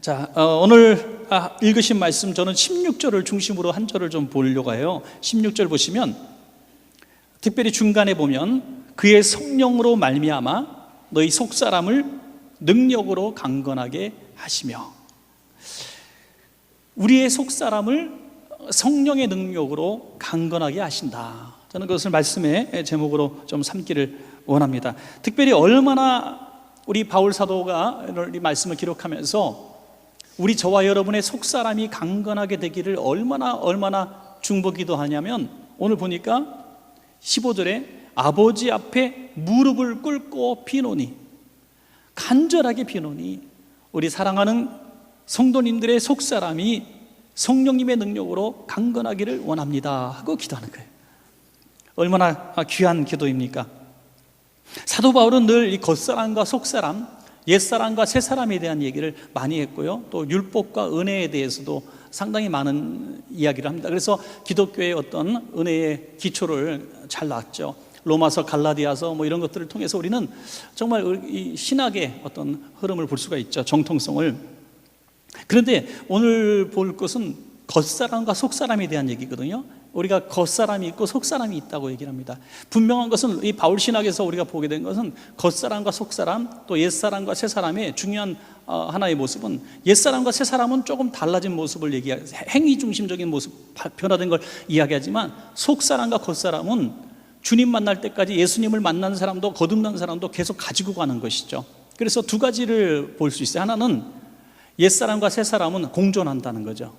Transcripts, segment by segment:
자, 오늘 읽으신 말씀, 저는 16절을 중심으로 한 절을 좀 보려고 해요. 16절 보시면 특별히 중간에 보면 그의 성령으로 말미암아 너희 속사람을 능력으로 강건하게 하시며, 우리의 속사람을 성령의 능력으로 강건하게 하신다. 저는 그것을 말씀의 제목으로 좀 삼기를 원합니다. 특별히 얼마나 우리 바울 사도가 이 말씀을 기록하면서 우리 저와 여러분의 속사람이 강건하게 되기를 얼마나 중보기도 하냐면, 오늘 보니까 15절에 아버지 앞에 무릎을 꿇고 비노니, 간절하게 비노니 우리 사랑하는 성도님들의 속사람이 성령님의 능력으로 강건하기를 원합니다 하고 기도하는 거예요. 얼마나 귀한 기도입니까? 사도 바울은 늘 이 겉사람과 속사람, 옛사람과 새사람에 대한 얘기를 많이 했고요, 또 율법과 은혜에 대해서도 상당히 많은 이야기를 합니다. 그래서 기독교의 어떤 은혜의 기초를 잘 놨죠. 로마서, 갈라디아서 이런 것들을 통해서 우리는 정말 이 신학의 어떤 흐름을 볼 수가 있죠, 정통성을. 그런데 오늘 볼 것은 겉사람과 속사람에 대한 얘기거든요. 우리가 겉사람이 있고 속사람이 있다고 얘기를 합니다. 분명한 것은 이 바울 신학에서 우리가 보게 된 것은 겉사람과 속사람, 또 옛사람과 새사람의 중요한 하나의 모습은, 옛사람과 새사람은 조금 달라진 모습을 얘기하고 행위 중심적인 모습, 변화된 걸 이야기하지만, 속사람과 겉사람은 주님 만날 때까지 예수님을 만나는 사람도 거듭난 사람도 계속 가지고 가는 것이죠. 그래서 두 가지를 볼 수 있어요. 하나는 옛사람과 새사람은 공존한다는 거죠.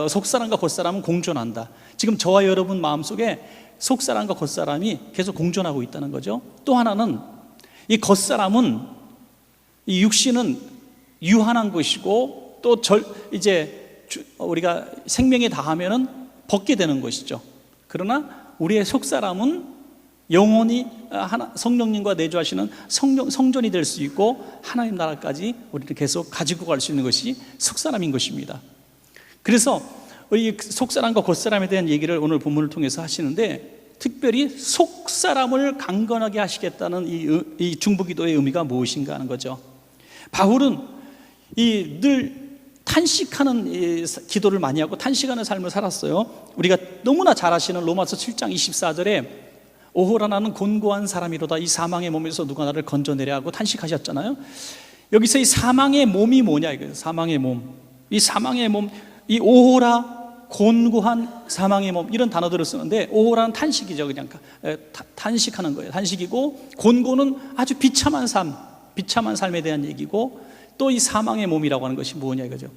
속사람과 겉사람은 공존한다. 지금 저와 여러분 마음속에 속사람과 겉사람이 계속 공존하고 있다는 거죠. 또 하나는 이 겉사람은, 이 육신은 유한한 것이고, 또 이제 우리가 생명에 닿으면은 벗게 되는 것이죠. 그러나 우리의 속사람은 영원히 성령님과 내주하시는 성전이 될 수 있고, 하나님 나라까지 우리를 계속 가지고 갈 수 있는 것이 속사람인 것입니다. 그래서 이 속사람과 겉사람에 대한 얘기를 오늘 본문을 통해서 하시는데, 특별히 속사람을 강건하게 하시겠다는 이 중보기도의 의미가 무엇인가 하는 거죠. 바울은 늘 탄식하는 기도를 많이 하고 탄식하는 삶을 살았어요. 우리가 너무나 잘 아시는 로마서 7장 24절에 오호라 나는 곤고한 사람이로다, 이 사망의 몸에서 누가 나를 건져내랴 하고 탄식하셨잖아요. 여기서 이 사망의 몸이 뭐냐 이거예요. 사망의 몸, 이 사망의 몸, 이 오호라, 곤고한 사망의 몸, 이런 단어들을 쓰는데, 오호라는 탄식이죠. 그냥 탄식하는 거예요. 탄식이고, 곤고는 아주 비참한 삶, 비참한 삶에 대한 얘기고, 또 이 사망의 몸이라고 하는 것이 뭐냐 이거죠.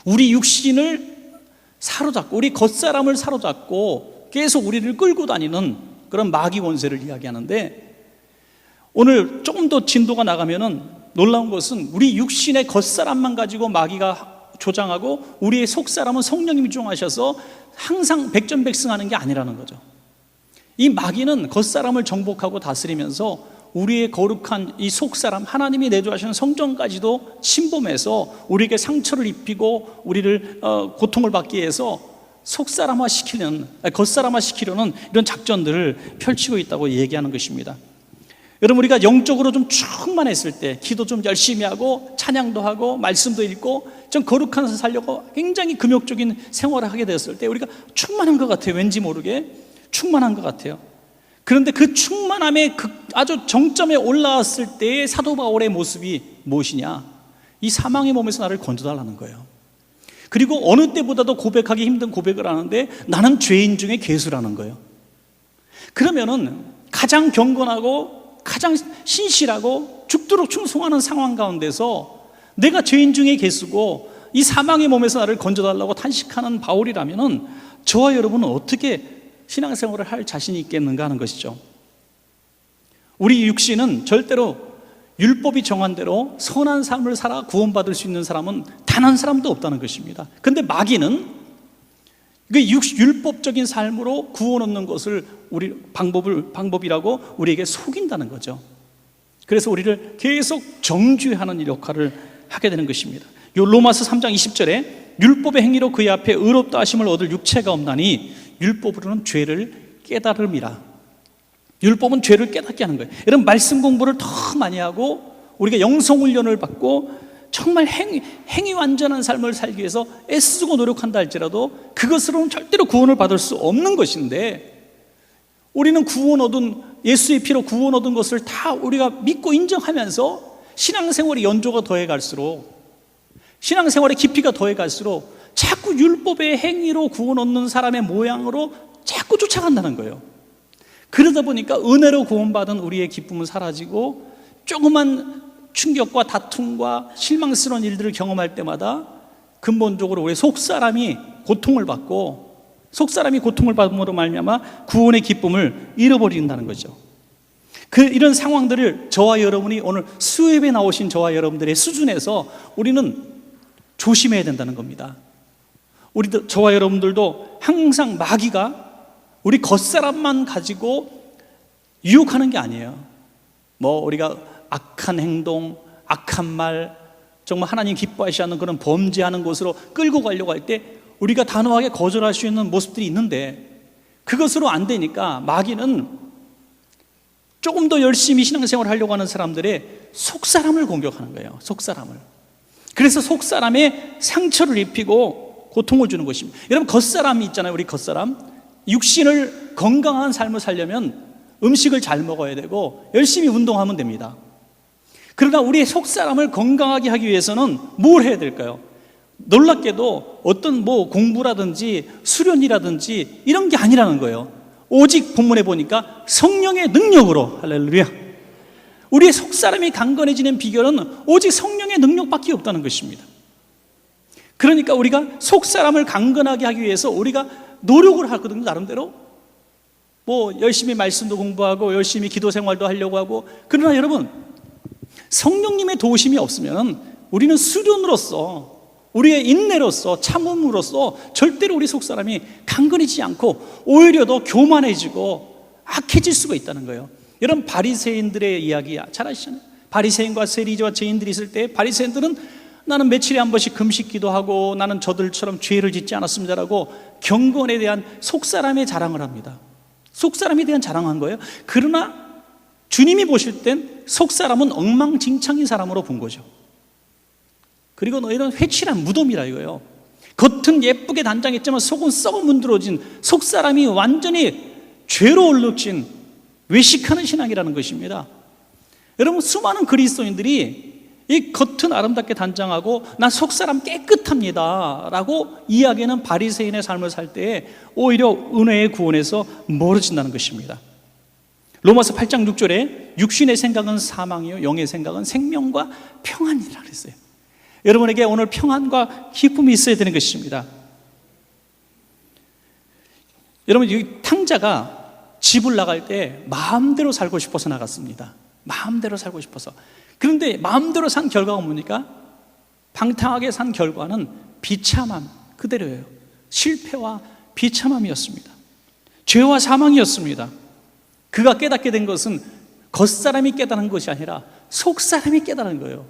우리 육신을 사로잡고, 우리 겉사람을 사로잡고 계속 우리를 끌고 다니는 그런 마귀 원세를 이야기하는데, 오늘 조금 더 진도가 나가면은 놀라운 것은 우리 육신의 겉사람만 가지고 마귀가 조장하고, 우리의 속사람은 성령님이 조종하셔서 항상 백전백승하는 게 아니라는 거죠. 이 마귀는 겉사람을 정복하고 다스리면서 우리의 거룩한 이 속사람, 하나님이 내주하시는 성전까지도 침범해서 우리에게 상처를 입히고 우리를 고통을 받게 해서 겉사람화 시키려는 이런 작전들을 펼치고 있다고 얘기하는 것입니다. 여러분, 우리가 영적으로 좀 충만했을 때, 기도 좀 열심히 하고 찬양도 하고 말씀도 읽고 좀 거룩한 데서 살려고 굉장히 금욕적인 생활을 하게 되었을 때 우리가 충만한 것 같아요. 왠지 모르게 충만한 것 같아요. 그런데 그 충만함의 아주 정점에 올라왔을 때의 사도 바울의 모습이 무엇이냐? 이 사망의 몸에서 나를 건져달라는 거예요. 그리고 어느 때보다도 고백하기 힘든 고백을 하는데, 나는 죄인 중에 괴수라는 거예요. 그러면은 가장 경건하고 가장 신실하고 죽도록 충성하는 상황 가운데서 내가 죄인 중에 괴수고 이 사망의 몸에서 나를 건져달라고 탄식하는 바울이라면은, 저와 여러분은 어떻게 신앙생활을 할 자신이 있겠는가 하는 것이죠. 우리 육신은 절대로 율법이 정한 대로 선한 삶을 살아 구원받을 수 있는 사람은 단 한 사람도 없다는 것입니다. 그런데 마귀는 그 율법적인 삶으로 구원 얻는 것을 방법이라고 우리에게 속인다는 거죠. 그래서 우리를 계속 정죄하는 역할을 하게 되는 것입니다. 요 로마서 3장 20절에 율법의 행위로 그의 앞에 의롭다 하심을 얻을 육체가 없나니 율법으로는 죄를 깨달음이라. 율법은 죄를 깨닫게 하는 거예요. 여러분, 말씀 공부를 더 많이 하고 우리가 영성훈련을 받고 정말 행위 완전한 삶을 살기 위해서 애쓰고 노력한다 할지라도 그것으로는 절대로 구원을 받을 수 없는 것인데, 우리는 구원 얻은, 예수의 피로 구원 얻은 것을 다 우리가 믿고 인정하면서 신앙생활의 연조가 더해 갈수록, 신앙생활의 깊이가 더해 갈수록 자꾸 율법의 행위로 구원 얻는 사람의 모양으로 자꾸 쫓아간다는 거예요. 그러다 보니까 은혜로 구원받은 우리의 기쁨은 사라지고, 조그만 충격과 다툼과 실망스러운 일들을 경험할 때마다 근본적으로 우리 속사람이 고통을 받고, 속사람이 고통을 받음으로 말미암아 구원의 기쁨을 잃어버린다는 거죠. 이런 상황들을 저와 여러분이 오늘 수업에 나오신 저와 여러분들의 수준에서 우리는 조심해야 된다는 겁니다. 저와 여러분들도 항상 마귀가 우리 겉사람만 가지고 유혹하는 게 아니에요. 우리가 악한 행동, 악한 말, 정말 하나님 기뻐하시지 않는 그런 범죄하는 곳으로 끌고 가려고 할 때 우리가 단호하게 거절할 수 있는 모습들이 있는데, 그것으로 안 되니까 마귀는 조금 더 열심히 신앙생활을 하려고 하는 사람들의 속사람을 공격하는 거예요. 속사람을. 그래서 속사람의 상처를 입히고 고통을 주는 것입니다. 여러분, 겉사람이 있잖아요. 우리 겉사람. 육신을 건강한 삶을 살려면 음식을 잘 먹어야 되고 열심히 운동하면 됩니다. 그러나 우리의 속사람을 건강하게 하기 위해서는 뭘 해야 될까요? 놀랍게도 어떤 공부라든지 수련이라든지 이런 게 아니라는 거예요. 오직 본문에 보니까 성령의 능력으로, 할렐루야, 우리의 속사람이 강건해지는 비결은 오직 성령의 능력밖에 없다는 것입니다. 그러니까 우리가 속사람을 강건하게 하기 위해서 우리가 노력을 하거든요. 나름대로 열심히 말씀도 공부하고 열심히 기도 생활도 하려고 하고. 그러나 여러분, 성령님의 도우심이 없으면 우리는 수련으로서, 우리의 인내로서, 참음으로써 절대로 우리 속사람이 강건해지지 않고 오히려 더 교만해지고 악해질 수가 있다는 거예요. 여러분, 바리새인들의 이야기 잘 아시잖아요. 바리새인과 세리와 죄인들이 있을 때 바리새인들은 나는 며칠에 한 번씩 금식 기도하고 나는 저들처럼 죄를 짓지 않았습니다라고 경건에 대한 속사람의 자랑을 합니다. 속사람에 대한 자랑한 거예요. 그러나 주님이 보실 땐 속사람은 엉망진창인 사람으로 본 거죠. 그리고 너희는 회칠한 무덤이라 이거예요. 겉은 예쁘게 단장했지만 속은 썩어 문드러진 속사람이 완전히 죄로 얼룩진 외식하는 신앙이라는 것입니다. 여러분, 수많은 그리스도인들이 이 겉은 아름답게 단장하고 나 속사람 깨끗합니다 라고 이야기하는 바리새인의 삶을 살 때에 오히려 은혜의 구원에서 멀어진다는 것입니다. 로마서 8장 6절에 육신의 생각은 사망이요 영의 생각은 생명과 평안이라 그랬어요. 여러분에게 오늘 평안과 기쁨이 있어야 되는 것입니다. 여러분, 이 탕자가 집을 나갈 때 마음대로 살고 싶어서 나갔습니다. 마음대로 살고 싶어서. 그런데 마음대로 산 결과가 뭡니까? 방탕하게 산 결과는 비참함 그대로예요. 실패와 비참함이었습니다. 죄와 사망이었습니다. 그가 깨닫게 된 것은 겉사람이 깨달은 것이 아니라 속사람이 깨달은 거예요.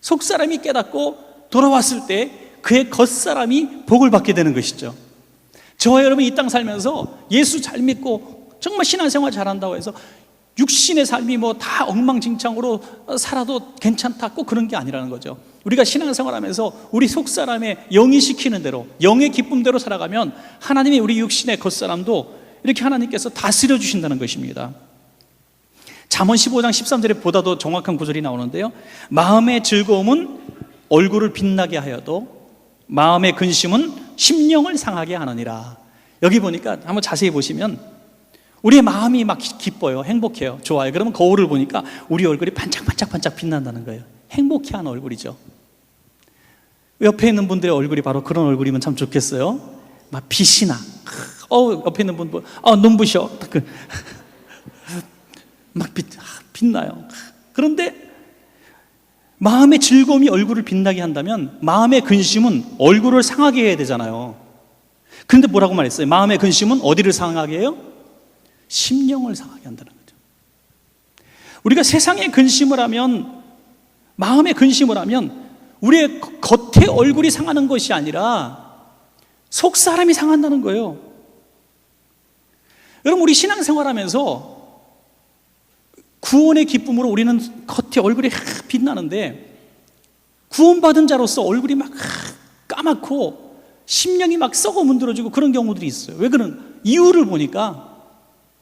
속사람이 깨닫고 돌아왔을 때 그의 겉사람이 복을 받게 되는 것이죠. 저와 여러분이 이 땅 살면서 예수 잘 믿고 정말 신앙생활 잘한다고 해서 육신의 삶이 다 엉망진창으로 살아도 괜찮다, 꼭 그런 게 아니라는 거죠. 우리가 신앙생활하면서 우리 속사람의 영이 시키는 대로, 영의 기쁨대로 살아가면 하나님이 우리 육신의 겉사람도 이렇게 하나님께서 다스려 주신다는 것입니다. 잠언 15장 13절에 보다도 정확한 구절이 나오는데요, 마음의 즐거움은 얼굴을 빛나게 하여도 마음의 근심은 심령을 상하게 하느니라. 여기 보니까 한번 자세히 보시면 우리의 마음이 막 기뻐요. 행복해요. 좋아요. 그러면 거울을 보니까 우리 얼굴이 반짝반짝 빛난다는 거예요. 행복해하는 얼굴이죠. 옆에 있는 분들의 얼굴이 바로 그런 얼굴이면 참 좋겠어요. 막 빛이 나. 옆에 있는 분 눈부셔. 막 빛나요. 그런데 마음의 즐거움이 얼굴을 빛나게 한다면 마음의 근심은 얼굴을 상하게 해야 되잖아요. 그런데 뭐라고 말했어요? 마음의 근심은 어디를 상하게 해요? 심령을 상하게 한다는 거죠. 우리가 세상에 근심을 하면, 마음에 근심을 하면 우리의 겉의 얼굴이 상하는 것이 아니라 속 사람이 상한다는 거예요. 여러분, 우리 신앙생활하면서 구원의 기쁨으로 우리는 겉에 얼굴이 빛나는데 구원받은 자로서 얼굴이 막 까맣고 심령이 막 썩어 문드러지고 그런 경우들이 있어요. 왜 그런 이유를 보니까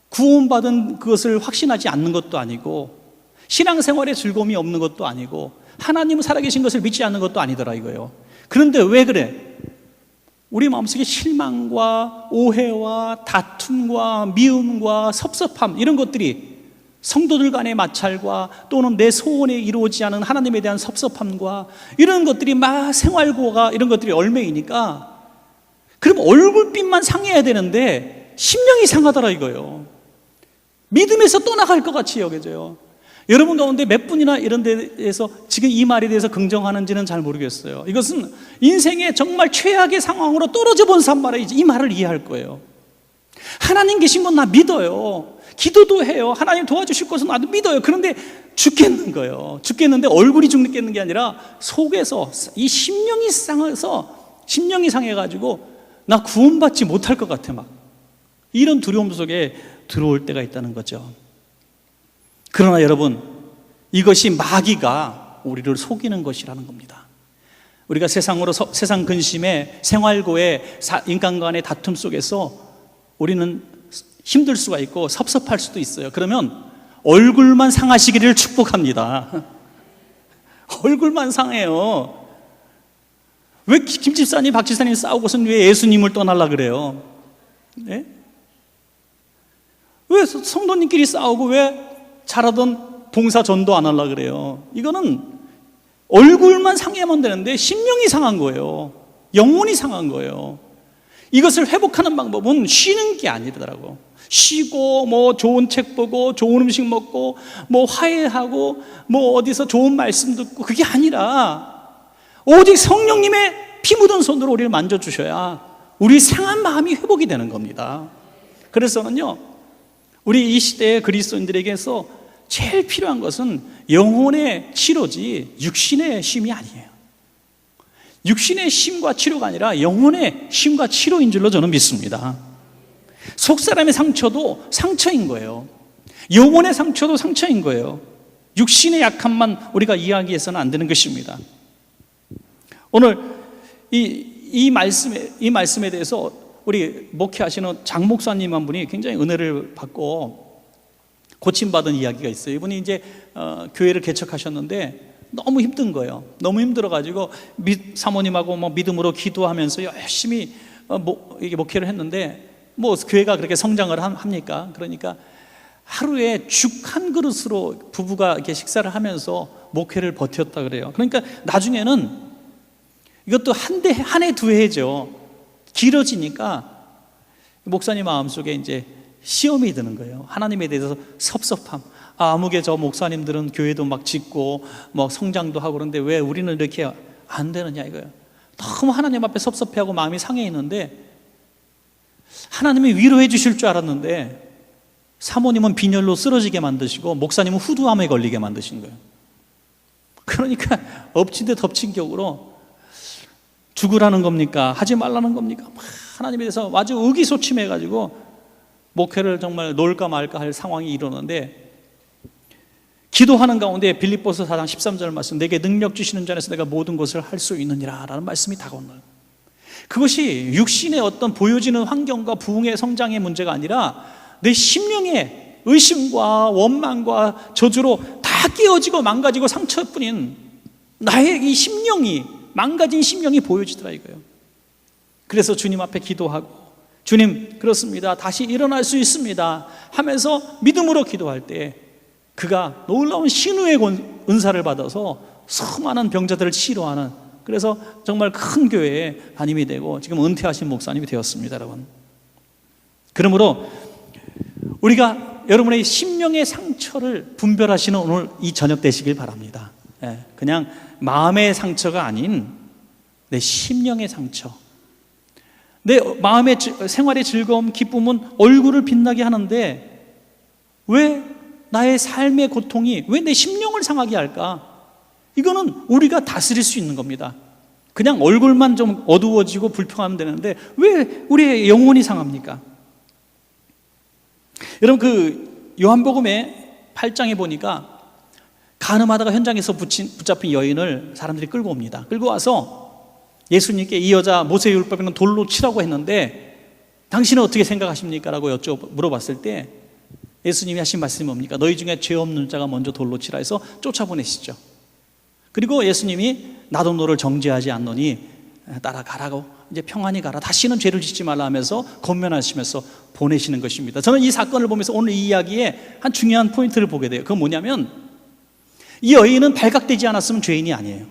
구원받은 그것을 확신하지 않는 것도 아니고 신앙생활에 즐거움이 없는 것도 아니고 하나님은 살아계신 것을 믿지 않는 것도 아니더라 이거예요. 그런데 왜 그래? 우리 마음속에 실망과 오해와 다툼과 미움과 섭섭함 이런 것들이 성도들 간의 마찰과 또는 내 소원에 이루어지지 않은 하나님에 대한 섭섭함과 이런 것들이 막 생활고가 이런 것들이 얼매이니까 그럼 얼굴빛만 상해야 되는데 심령이 상하더라 이거예요. 믿음에서 떠나갈 것 같이 여겨져요. 여러분 가운데 몇 분이나 이런 데에서 지금 이 말에 대해서 긍정하는지는 잘 모르겠어요. 이것은 인생의 정말 최악의 상황으로 떨어져 본 사람만이 이 말을 이해할 거예요. 하나님 계신 건 나 믿어요. 기도도 해요. 하나님 도와주실 것은 나도 믿어요. 그런데 죽겠는 거예요. 죽겠는데 얼굴이 죽겠는 게 아니라 속에서 이 심령이 상해가지고 나 구원받지 못할 것 같아 막 이런 두려움 속에 들어올 때가 있다는 거죠. 그러나 여러분, 이것이 마귀가 우리를 속이는 것이라는 겁니다. 우리가 세상 근심에 생활고에 인간 간의 다툼 속에서 우리는 힘들 수가 있고 섭섭할 수도 있어요. 그러면 얼굴만 상하시기를 축복합니다. 얼굴만 상해요. 왜 김 집사님, 박 집사님 싸우고선 왜 예수님을 떠나려 그래요? 네? 왜 성도님끼리 싸우고 왜 잘하던 봉사 전도 안 하려고 그래요? 이거는 얼굴만 상해야만 되는데 심령이 상한 거예요. 영혼이 상한 거예요. 이것을 회복하는 방법은 쉬는 게 아니더라고. 쉬고 뭐 좋은 책 보고 좋은 음식 먹고 뭐 화해하고 뭐 어디서 좋은 말씀 듣고 그게 아니라 오직 성령님의 피 묻은 손으로 우리를 만져주셔야 우리 상한 마음이 회복이 되는 겁니다. 그래서는요, 우리 이 시대의 그리스도인들에게서 제일 필요한 것은 영혼의 치료지 육신의 쉼이 아니에요. 육신의 쉼과 치료가 아니라 영혼의 쉼과 치료인 줄로 저는 믿습니다. 속사람의 상처도 상처인 거예요. 영혼의 상처도 상처인 거예요. 육신의 약함만 우리가 이야기해서는 안 되는 것입니다. 오늘 이 말씀에 대해서 우리 목회하시는 장 목사님 한 분이 굉장히 은혜를 받고 고침받은 이야기가 있어요. 이분이 이제 교회를 개척하셨는데 너무 힘든 거예요. 너무 힘들어가지고 사모님하고 뭐 믿음으로 기도하면서 열심히 목회를 했는데 뭐 교회가 그렇게 성장을 합니까? 그러니까 하루에 죽 한 그릇으로 부부가 이렇게 식사를 하면서 목회를 버텼다 그래요. 그러니까 나중에는 이것도 한 해 두 해죠. 길어지니까 목사님 마음속에 이제 시험이 드는 거예요. 하나님에 대해서 섭섭함. 아무개 저 목사님들은 교회도 막 짓고 뭐 성장도 하고 그런데 왜 우리는 이렇게 안 되느냐 이거예요. 너무 하나님 앞에 섭섭해하고 마음이 상해 있는데 하나님이 위로해 주실 줄 알았는데 사모님은 빈혈로 쓰러지게 만드시고 목사님은 후두암에 걸리게 만드신 거예요. 그러니까 엎친 데 덮친 격으로 죽으라는 겁니까? 하지 말라는 겁니까? 막 하나님에 대해서 아주 의기소침해가지고 목회를 정말 놓을까 말까 할 상황이 이르는데 기도하는 가운데 빌립보서 4장 13절 말씀, 내게 능력 주시는 자 안에서 내가 모든 것을 할 수 있느니라 라는 말씀이 다가오는, 그것이 육신의 어떤 보여지는 환경과 부흥의 성장의 문제가 아니라 내 심령의 의심과 원망과 저주로 다 깨어지고 망가지고 상처뿐인 나의 이 심령이, 망가진 심령이 보여지더라 이거예요. 그래서 주님 앞에 기도하고, 주님 그렇습니다, 다시 일어날 수 있습니다 하면서 믿음으로 기도할 때 그가 놀라운 신우의 은사를 받아서 수많은 병자들을 치료하는, 그래서 정말 큰 교회에 담임이 되고 지금 은퇴하신 목사님이 되었습니다. 여러분, 그러므로 우리가 여러분의 심령의 상처를 분별하시는 오늘 이 저녁 되시길 바랍니다. 그냥 마음의 상처가 아닌 내 심령의 상처, 내 마음의 생활의 즐거움, 기쁨은 얼굴을 빛나게 하는데 왜 나의 삶의 고통이 왜 내 심령을 상하게 할까? 이거는 우리가 다스릴 수 있는 겁니다. 그냥 얼굴만 좀 어두워지고 불평하면 되는데 왜 우리의 영혼이 상합니까? 여러분, 그 요한복음의 8장에 보니까 간음하다가 현장에서 붙잡힌 여인을 사람들이 끌고 옵니다. 끌고 와서 예수님께 이 여자 모세율법에는 돌로 치라고 했는데 당신은 어떻게 생각하십니까? 라고 물어봤을 때 예수님이 하신 말씀이 뭡니까? 너희 중에 죄 없는 자가 먼저 돌로 치라 해서 쫓아보내시죠. 그리고 예수님이 나도 너를 정죄하지 않노니 따라가라고, 이제 평안히 가라, 다시는 죄를 짓지 말라 하면서 권면하시면서 보내시는 것입니다. 저는 이 사건을 보면서 오늘 이 이야기에 한 중요한 포인트를 보게 돼요. 그건 뭐냐면 이 여인은 발각되지 않았으면 죄인이 아니에요.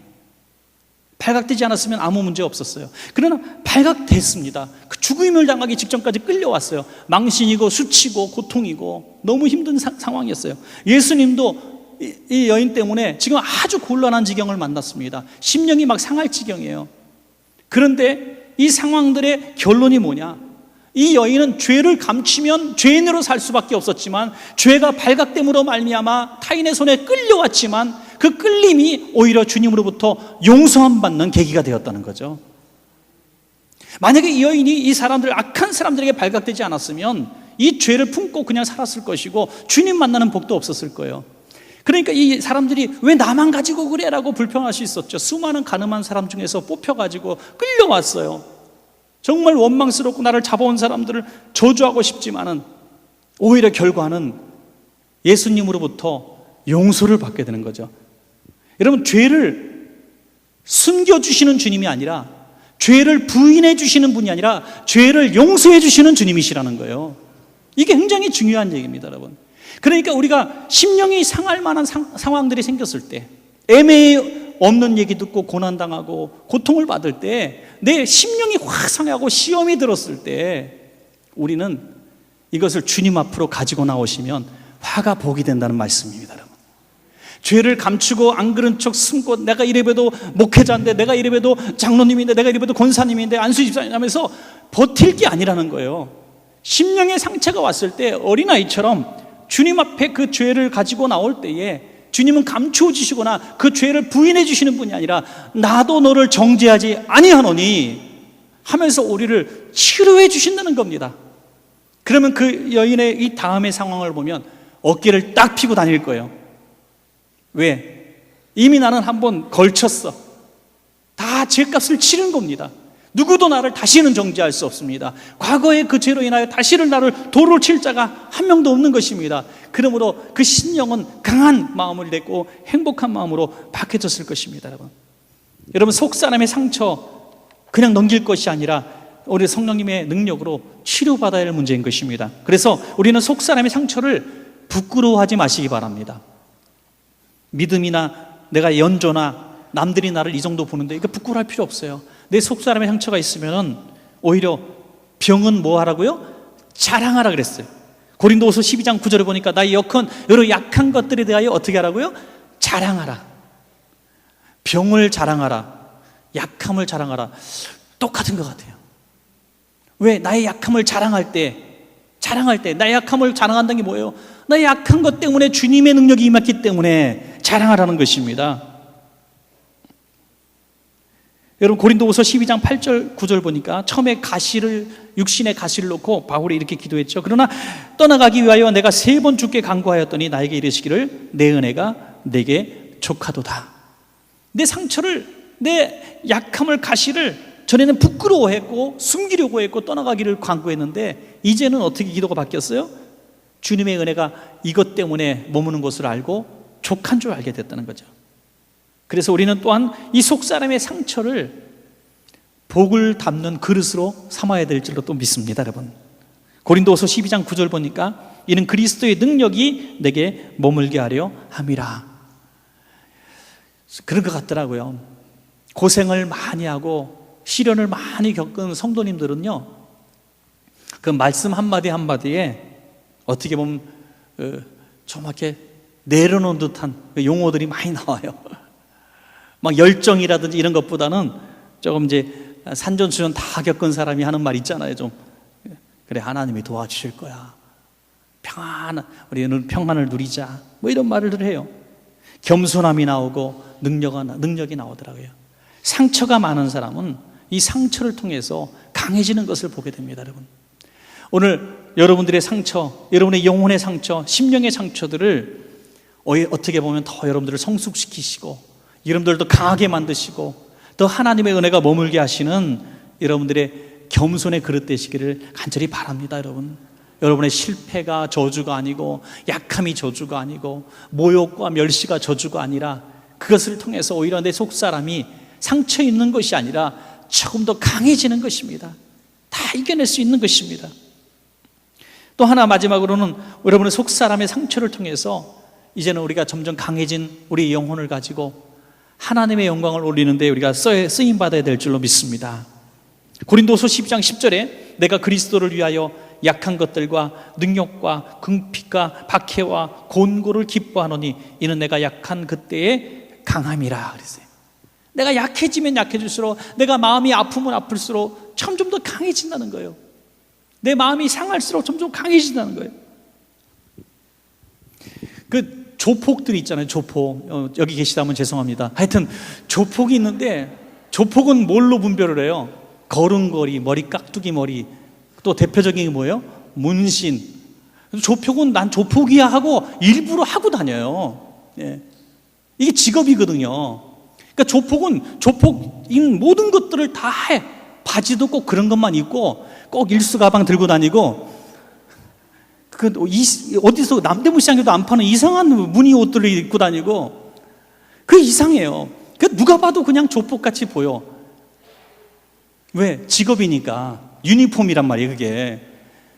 발각되지 않았으면 아무 문제 없었어요. 그러나 발각됐습니다. 그 죽음을 당하기 직전까지 끌려왔어요. 망신이고 수치고 고통이고 너무 힘든 상황이었어요. 예수님도 이 여인 때문에 지금 아주 곤란한 지경을 만났습니다. 심령이 막 상할 지경이에요. 그런데 이 상황들의 결론이 뭐냐? 이 여인은 죄를 감추면 죄인으로 살 수밖에 없었지만 죄가 발각됨으로 말미암아 타인의 손에 끌려왔지만 그 끌림이 오히려 주님으로부터 용서함 받는 계기가 되었다는 거죠. 만약에 이 여인이 이 사람들, 악한 사람들에게 발각되지 않았으면 이 죄를 품고 그냥 살았을 것이고 주님 만나는 복도 없었을 거예요. 그러니까 이 사람들이 왜 나만 가지고 그래? 라고 불평할 수 있었죠. 수많은 가늠한 사람 중에서 뽑혀가지고 끌려왔어요. 정말 원망스럽고 나를 잡아온 사람들을 저주하고 싶지만은 오히려 결과는 예수님으로부터 용서를 받게 되는 거죠. 여러분, 죄를 숨겨주시는 주님이 아니라, 죄를 부인해 주시는 분이 아니라 죄를 용서해 주시는 주님이시라는 거예요. 이게 굉장히 중요한 얘기입니다, 여러분. 그러니까 우리가 심령이 상할 만한 상황들이 생겼을 때, 애매히 없는 얘기 듣고 고난당하고 고통을 받을 때, 내 심령이 확 상하고 시험이 들었을 때 우리는 이것을 주님 앞으로 가지고 나오시면 화가 복이 된다는 말씀입니다, 여러분. 죄를 감추고 안 그런 척 숨고, 내가 이래봬도 목회자인데, 내가 이래봬도 장로님인데, 내가 이래봬도 권사님인데, 안수집사님 하면서 버틸 게 아니라는 거예요. 심령의 상처가 왔을 때 어린아이처럼 주님 앞에 그 죄를 가지고 나올 때에 주님은 감추어 주시거나 그 죄를 부인해 주시는 분이 아니라 나도 너를 정죄하지 아니하노니 하면서 우리를 치료해 주신다는 겁니다. 그러면 그 여인의 이 다음의 상황을 보면 어깨를 딱 펴고 다닐 거예요. 왜? 이미 나는 한번 걸쳤어. 다 죄값을 치른 겁니다. 누구도 나를 다시는 정죄할 수 없습니다. 과거의 그 죄로 인하여 다시는 나를 돌을 칠 자가 한 명도 없는 것입니다. 그러므로 그 신령은 강한 마음을 내고 행복한 마음으로 바뀌어졌을 것입니다. 여러분, 속사람의 상처 그냥 넘길 것이 아니라 우리 성령님의 능력으로 치료받아야 할 문제인 것입니다. 그래서 우리는 속사람의 상처를 부끄러워하지 마시기 바랍니다. 믿음이나 내가 연조나 남들이 나를 이 정도 보는데 이거 부끄러워할 필요 없어요. 내 속사람의 상처가 있으면 오히려 병은 뭐 하라고요? 자랑하라 그랬어요. 고린도후서 12장 9절에 보니까 나의 여러 약한 것들에 대하여 어떻게 하라고요? 자랑하라. 병을 자랑하라, 약함을 자랑하라. 똑같은 것 같아요. 왜? 나의 약함을 자랑할 때 나의 약함을 자랑한다는 게 뭐예요? 나의 약한 것 때문에 주님의 능력이 임했기 때문에 자랑하라는 것입니다. 여러분, 고린도후서 12장 8절 9절 보니까 처음에 육신의 가시를 놓고 바울이 이렇게 기도했죠. 그러나 떠나가기 위하여 내가 3번 주께 간구하였더니 나에게 이르시기를 내 은혜가 내게 족하도다. 내 상처를, 내 약함을, 가시를 전에는 부끄러워했고 숨기려고 했고 떠나가기를 간구했는데 이제는 어떻게 기도가 바뀌었어요? 주님의 은혜가 이것 때문에 머무는 것을 알고 족한 줄 알게 됐다는 거죠. 그래서 우리는 또한 이 속사람의 상처를 복을 담는 그릇으로 삼아야 될 줄로 또 믿습니다, 여러분. 고린도후서 12장 9절 보니까 이는 그리스도의 능력이 내게 머물게 하려 함이라. 그런 것 같더라고요. 고생을 많이 하고 시련을 많이 겪은 성도님들은요, 그 말씀 한마디 한마디에 어떻게 보면 좀 이렇게 내려놓은 듯한 용어들이 많이 나와요. 막 열정이라든지 이런 것보다는 조금 이제 산전수전 다 겪은 사람이 하는 말 있잖아요. 좀 그래, 하나님이 도와주실 거야, 우리는 평안을 누리자, 뭐 이런 말을 해요. 겸손함이 나오고 능력이 나오더라고요. 상처가 많은 사람은 이 상처를 통해서 강해지는 것을 보게 됩니다, 여러분. 오늘 여러분들의 상처, 여러분의 영혼의 상처, 심령의 상처들을 어떻게 보면 더 여러분들을 성숙시키시고 여러분들도 강하게 만드시고 더 하나님의 은혜가 머물게 하시는 여러분들의 겸손의 그릇 되시기를 간절히 바랍니다. 여러분의 실패가 저주가 아니고 약함이 저주가 아니고 모욕과 멸시가 저주가 아니라 그것을 통해서 오히려 내 속사람이 상처 있는 것이 아니라 조금 더 강해지는 것입니다. 다 이겨낼 수 있는 것입니다. 또 하나 마지막으로는 여러분의 속사람의 상처를 통해서 이제는 우리가 점점 강해진 우리 영혼을 가지고 하나님의 영광을 올리는 데 우리가 쓰임받아야 될 줄로 믿습니다. 고린도서 12장 10절에 내가 그리스도를 위하여 약한 것들과 능력과 궁핍과 박해와 곤고를 기뻐하노니 이는 내가 약한 그때에 강함이라 그랬어요. 내가 약해지면 약해질수록, 내가 마음이 아프면 아플수록 점점 더 강해진다는 거예요. 내 마음이 상할수록 점점 강해진다는 거예요. 그 조폭들이 있잖아요. 조폭. 여기 계시다면 죄송합니다. 하여튼 조폭이 있는데 조폭은 뭘로 분별을 해요? 걸음걸이, 머리 깍두기 머리. 또 대표적인 게 뭐예요? 문신. 조폭은 난 조폭이야 하고 일부러 하고 다녀요. 예. 이게 직업이거든요. 그러니까 조폭은 조폭인 모든 것들을 다 해. 바지도 꼭 그런 것만 입고 꼭 일수 가방 들고 다니고 어디서 남대문시장에도 안 파는 이상한 무늬 옷들을 입고 다니고 그게 이상해요. 누가 봐도 그냥 조폭같이 보여. 왜? 직업이니까. 유니폼이란 말이에요, 그게.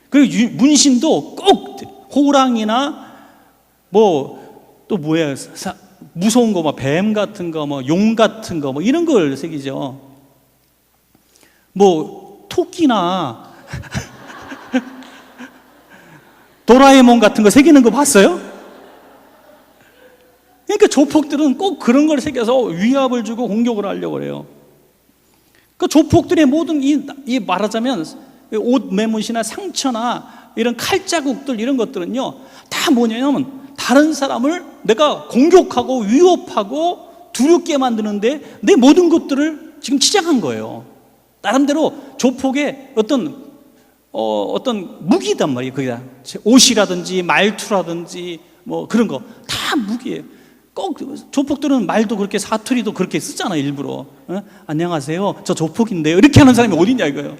그리고 문신도 꼭 호랑이나 또 뭐예요? 무서운 거, 뱀 같은 거, 용 같은 거, 이런 걸 새기죠. 토끼나 도라에몽 같은 거 새기는 거 봤어요? 그러니까 조폭들은 꼭 그런 걸 새겨서 위압을 주고 공격을 하려고 그래요. 그 조폭들의 모든 이 말하자면 옷 매무시나 상처나 이런 칼자국들 이런 것들은요 다 뭐냐면 다른 사람을 내가 공격하고 위협하고 두렵게 만드는데 내 모든 것들을 지금 치장한 거예요. 나름대로 조폭의 어떤 무기단 말이에요. 그게 옷이라든지 말투라든지 그런 거 다 무기예요. 꼭 조폭들은 말도 그렇게 사투리도 그렇게 쓰잖아요. 일부러 안녕하세요, 저 조폭인데요, 이렇게 하는 사람이 어디 있냐 이거예요.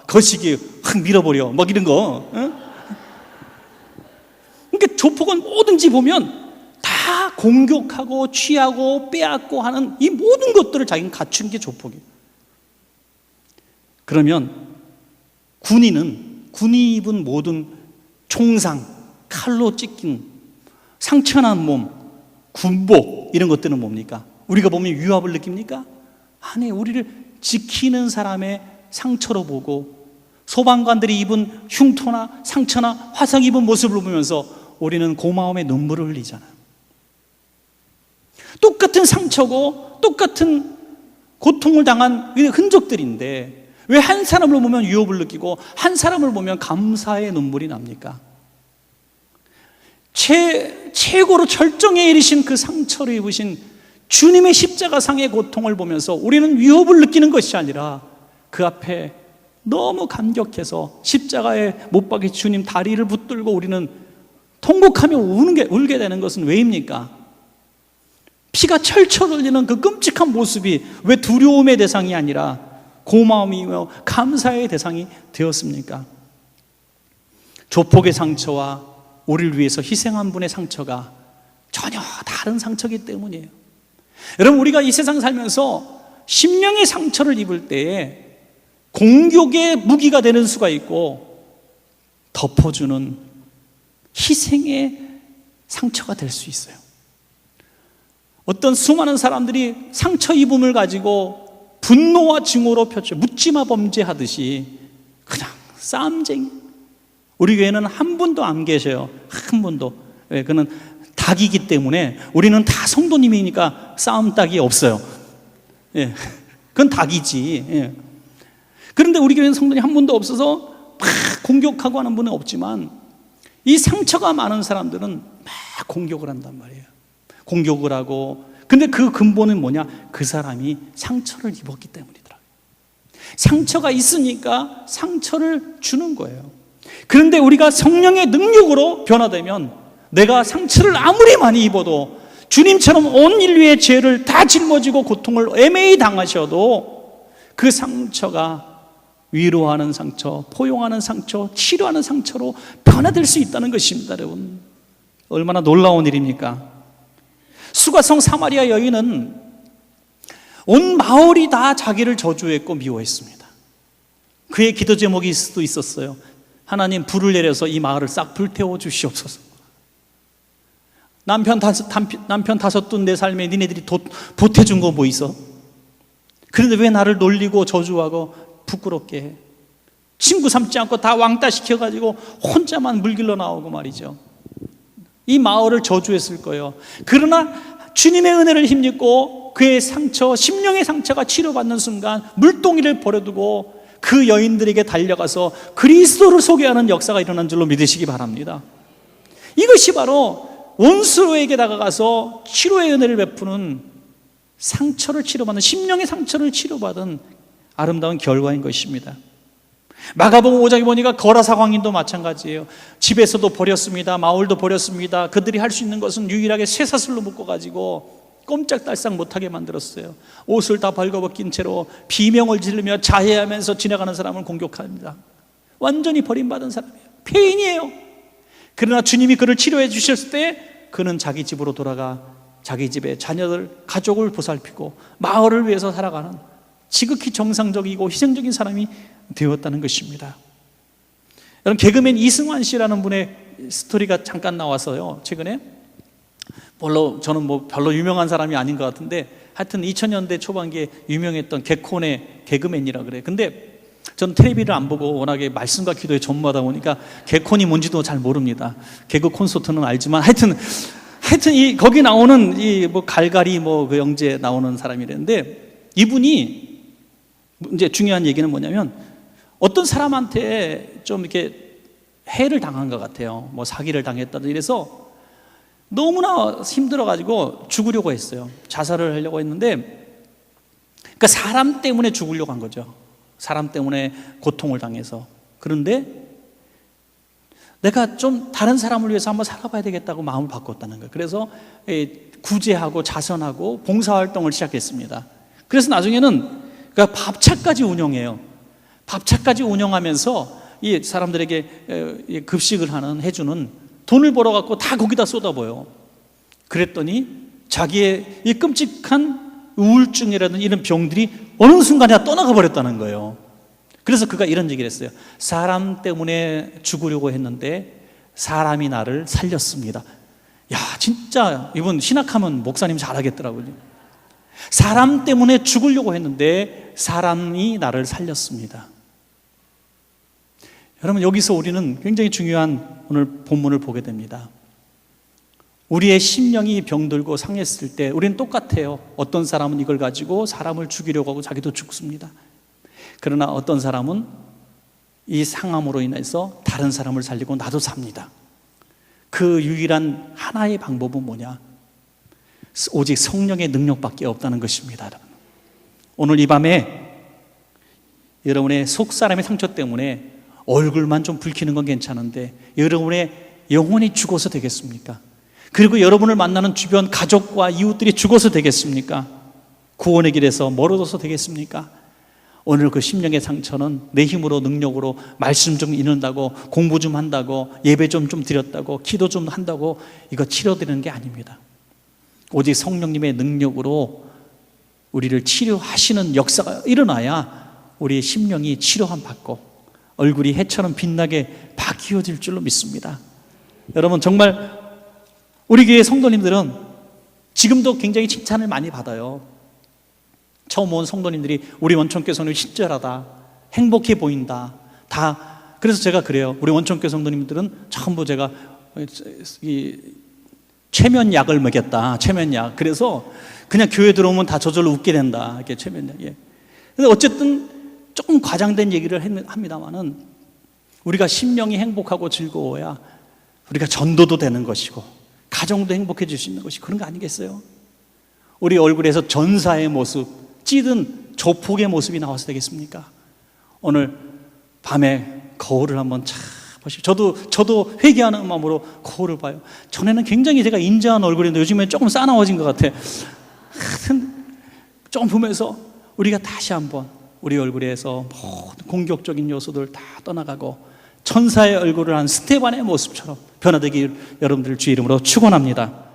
거시기 확 밀어버려 이런 거. 그러니까 조폭은 뭐든지 보면 다 공격하고 취하고 빼앗고 하는 이 모든 것들을 자기는 갖춘 게 조폭이에요. 그러면 군인이 입은 모든 총상, 칼로 찢긴 상처난 몸, 군복 이런 것들은 뭡니까? 우리가 보면 위협을 느낍니까? 아니, 우리를 지키는 사람의 상처로 보고 소방관들이 입은 흉터나 상처나 화상 입은 모습을 보면서 우리는 고마움의 눈물을 흘리잖아요. 똑같은 상처고 똑같은 고통을 당한 흔적들인데 왜 한 사람을 보면 위협을 느끼고 한 사람을 보면 감사의 눈물이 납니까? 최고로 절정에 이르신 그 상처를 입으신 주님의 십자가상의 고통을 보면서 우리는 위협을 느끼는 것이 아니라 그 앞에 너무 감격해서 십자가에 못 박힌 주님 다리를 붙들고 우리는 통곡하며 울게 되는 것은 왜입니까? 피가 철철 흘리는 그 끔찍한 모습이 왜 두려움의 대상이 아니라 고마움이며 감사의 대상이 되었습니까? 조폭의 상처와 우리를 위해서 희생한 분의 상처가 전혀 다른 상처이기 때문이에요. 여러분, 우리가 이 세상 살면서 심령의 상처를 입을 때에 공격의 무기가 되는 수가 있고 덮어주는 희생의 상처가 될 수 있어요. 어떤 수많은 사람들이 상처 입음을 가지고 분노와 증오로 묻지마 범죄하듯이 그냥 싸움쟁이. 우리 교회는 한 분도 안 계셔요. 한 분도. 왜? 그는 닭이기 때문에 우리는 다 성도님이니까 싸움 닭이 없어요. 예. 그건 닭이지. 예. 그런데 우리 교회는 성도님 한 분도 없어서 막 공격하고 하는 분은 없지만 이 상처가 많은 사람들은 막 공격을 한단 말이에요. 공격을 하고. 근데 그 근본은 뭐냐? 그 사람이 상처를 입었기 때문이더라고요. 상처가 있으니까 상처를 주는 거예요. 그런데 우리가 성령의 능력으로 변화되면 내가 상처를 아무리 많이 입어도 주님처럼 온 인류의 죄를 다 짊어지고 고통을 애매히 당하셔도 그 상처가 위로하는 상처, 포용하는 상처, 치료하는 상처로 변화될 수 있다는 것입니다. 여러분, 얼마나 놀라운 일입니까? 수가성 사마리아 여인은 온 마을이 다 자기를 저주했고 미워했습니다. 그의 기도 제목이 수도 있었어요. 하나님, 불을 내려서 이 마을을 싹 불태워 주시옵소서. 남편 다섯 둔 내 삶에 니네들이 보태준 거 뭐 있어? 그런데 왜 나를 놀리고 저주하고 부끄럽게 해? 친구 삼지 않고 다 왕따 시켜가지고 혼자만 물길로 나오고 말이죠. 이 마을을 저주했을 거예요. 그러나 주님의 은혜를 힘입고 그의 상처, 심령의 상처가 치료받는 순간 물동이를 버려두고 그 여인들에게 달려가서 그리스도를 소개하는 역사가 일어난 줄로 믿으시기 바랍니다. 이것이 바로 원수로에게 다가가서 치료의 은혜를 베푸는, 상처를 치료받는, 심령의 상처를 치료받은 아름다운 결과인 것입니다. 마가복음 5장에 보니까 거라사 광인도 마찬가지예요. 집에서도 버렸습니다. 마을도 버렸습니다. 그들이 할 수 있는 것은 유일하게 쇠사슬로 묶어가지고 꼼짝달싹 못하게 만들었어요. 옷을 다 벌거벗긴 채로 비명을 지르며 자해하면서 지나가는 사람을 공격합니다. 완전히 버림받은 사람이에요. 폐인이에요. 그러나 주님이 그를 치료해 주셨을 때 그는 자기 집으로 돌아가 자기 집의 자녀들, 가족을 보살피고 마을을 위해서 살아가는 지극히 정상적이고 희생적인 사람이 되었다는 것입니다. 여러분, 개그맨 이승환 씨라는 분의 스토리가 잠깐 나와서요, 최근에. 저는 별로 유명한 사람이 아닌 것 같은데, 하여튼 2000년대 초반기에 유명했던 개콘의 개그맨이라 그래요. 근데 전 텔레비를 안 보고 워낙에 말씀과 기도에 전무하다 보니까 개콘이 뭔지도 잘 모릅니다. 개그 콘서트는 알지만 하여튼 거기 나오는 갈갈이 그 영재 나오는 사람이랬는데, 이분이 이제 중요한 얘기는 뭐냐면 어떤 사람한테 좀 이렇게 해를 당한 것 같아요. 사기를 당했다든지 이래서 너무나 힘들어가지고 죽으려고 했어요. 자살을 하려고 했는데, 그러니까 사람 때문에 죽으려고 한 거죠. 사람 때문에 고통을 당해서. 그런데 내가 좀 다른 사람을 위해서 한번 살아봐야 되겠다고 마음을 바꿨다는 거예요. 그래서 구제하고 자선하고 봉사활동을 시작했습니다. 그래서 나중에는 밥차까지 운영해요. 밥차까지 운영하면서 이 사람들에게 급식을 해주는, 돈을 벌어갖고 다 거기다 쏟아부어요. 그랬더니 자기의 이 끔찍한 우울증이라든 이런 병들이 어느 순간에 떠나가 버렸다는 거예요. 그래서 그가 이런 얘기를 했어요. 사람 때문에 죽으려고 했는데 사람이 나를 살렸습니다. 야, 진짜 이분 신학하면 목사님 잘하겠더라고요. 사람 때문에 죽으려고 했는데 사람이 나를 살렸습니다. 여러분, 여기서 우리는 굉장히 중요한 오늘 본문을 보게 됩니다. 우리의 심령이 병들고 상했을 때 우리는 똑같아요. 어떤 사람은 이걸 가지고 사람을 죽이려고 하고 자기도 죽습니다. 그러나 어떤 사람은 이 상함으로 인해서 다른 사람을 살리고 나도 삽니다. 그 유일한 하나의 방법은 뭐냐? 오직 성령의 능력밖에 없다는 것입니다. 여러분, 오늘 이 밤에 여러분의 속사람의 상처 때문에 얼굴만 좀 붉히는 건 괜찮은데 여러분의 영혼이 죽어서 되겠습니까? 그리고 여러분을 만나는 주변 가족과 이웃들이 죽어서 되겠습니까? 구원의 길에서 멀어져서 되겠습니까? 오늘 그 심령의 상처는 내 힘으로, 능력으로 말씀 좀 읽는다고, 공부 좀 한다고, 예배 좀 드렸다고, 기도 좀 한다고 이거 치료되는 게 아닙니다. 오직 성령님의 능력으로 우리를 치료하시는 역사가 일어나야 우리의 심령이 치료함 받고 얼굴이 해처럼 빛나게 바뀌어질 줄로 믿습니다. 여러분, 정말 우리 교회 성도님들은 지금도 굉장히 칭찬을 많이 받아요. 처음 온 성도님들이 우리 원천교회 성도님 친절하다, 행복해 보인다, 다. 그래서 제가 그래요. 우리 원천교회 성도님들은 전부 제가 이 최면약을 먹였다. 최면약. 그래서 그냥 교회 들어오면 다 저절로 웃게 된다. 이렇게 최면약. 근데 어쨌든 조금 과장된 얘기를 합니다만은 우리가 심령이 행복하고 즐거워야 우리가 전도도 되는 것이고 가정도 행복해질 수 있는 것이 그런 거 아니겠어요? 우리 얼굴에서 전사의 모습, 찌든 조폭의 모습이 나와서 되겠습니까? 오늘 밤에 거울을 한번 차 저도 회개하는 마음으로 거울을 봐요. 전에는 굉장히 제가 인자한 얼굴인데 요즘에 조금 싸나워진 것 같아. 하여튼 좀 보면서 우리가 다시 한번 우리 얼굴에서 모든 공격적인 요소들 다 떠나가고 천사의 얼굴을 한 스테반의 모습처럼 변화되길 여러분들 주의 이름으로 축원합니다.